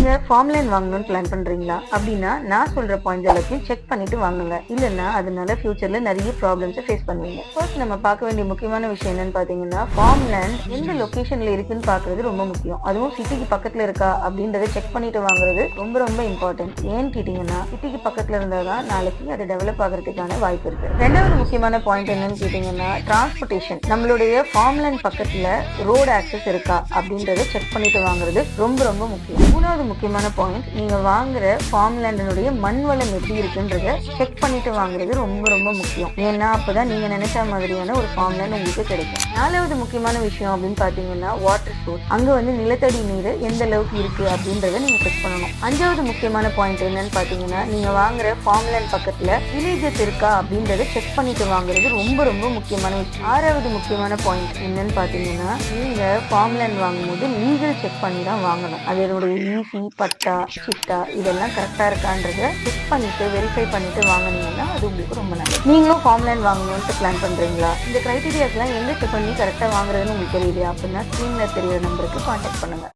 நீங்க farm land வாங்கணும்னு plan பண்றீங்களா அப்படின்னா நான் சொல்ற பாயிண்ட்ஸ் எல்லாத்தையும் செக் பண்ணிட்டு வாங்குங்க. இல்லைன்னா அதனால ஃபியூச்சர்ல நிறைய ப்ராப்ளம்ஸ் ஃபேஸ் பண்ணுவீங்க. ஃபர்ஸ்ட் நம்ம பார்க்க வேண்டிய முக்கியமான விஷயம் என்னன்னு பாத்தீங்கன்னா, ஃபார்ம் லேண்ட் எந்த லொகேஷன்ல இருக்குன்னு பாக்குறது ரொம்ப முக்கியம். அதுவும் சிட்டிக்கு பக்கத்துல இருக்கா அப்படின்றத செக் பண்ணிட்டு வாங்குறது ரொம்ப ரொம்ப இம்பார்ட்டன்ட். ஏன்னு கேட்டீங்கன்னா, சிட்டிக்கு பக்கத்துல இருந்தாதான் நாளைக்கு அது டெவலப் ஆகிறதுக்கான வாய்ப்பு இருக்கு. ரெண்டாவது முக்கியமான பாயிண்ட் என்னன்னு கேட்டீங்கன்னா, டிரான்ஸ்போர்டேஷன். நம்மளுடைய ஃபார்ம் லேண்ட் பக்கத்துல ரோடு ஆக்சஸ் இருக்கா அப்படின்றத செக் பண்ணிட்டு வாங்குறது ரொம்ப ரொம்ப முக்கியம். மூணாவது முக்கியமான பாயிண்ட், நீங்க வாங்குற ஃபார்ம் லேண்டினுடைய மண் வளம் எப்படி இருக்குன்றத செக் பண்ணிட்டு வாங்குறது ரொம்ப ரொம்ப முக்கியம். ஏன்னா அப்பதான் நீங்க நினைச்ச மாதிரியான ஒரு ஃபார்ம் லேண்ட் உங்களுக்கு கிடைக்கும். நாலாவது முக்கியமான விஷயம் அப்படின்னு பாத்தீங்கன்னா, வாட்டர் சோர்ஸ். அங்க நிலத்தடி நீர் எந்த அளவுக்கு இருக்கு அப்படின்றத நீங்க செக் பண்ணணும். அஞ்சாவது முக்கியமான பாயிண்ட் என்னன்னு பாத்தீங்கன்னா, நீங்க வாங்குற ஃபார்ம் லேண்ட் பக்கத்துல வில்லேஜஸ் இருக்கா அப்படின்றத செக் பண்ணிட்டு வாங்குறது ரொம்ப ரொம்ப முக்கியமான விஷயம். ஆறாவது முக்கியமான பாயிண்ட் என்னன்னு பாத்தீங்கன்னா, நீங்க ஃபார்ம் லேண்ட் வாங்கும்போது லீகல் செக் பண்ணி தான் வாங்கணும். அதனுடைய ஈசி, பட்டா, சிட்டா இதெல்லாம் கரெக்டா இருக்கான்றத செக் பண்ணிட்டு வெரிஃபை பண்ணிட்டு வாங்கினீங்கன்னா அது உங்களுக்கு ரொம்ப நல்லது. நீங்களும் ஃபார்ம் லேண்ட் வாங்கணும்னு பிளான் பண்றீங்களா? இந்த கிரைட்டீரியாஸ் எல்லாம் எங்க செக் பண்ணி கரெக்டா வாங்குறதுன்னு உங்களுக்கு தெரியலையா அப்படின்னா ஸ்கிரீன்ல தெரியற நம்பருக்கு கான்டாக்ட் பண்ணுங்க.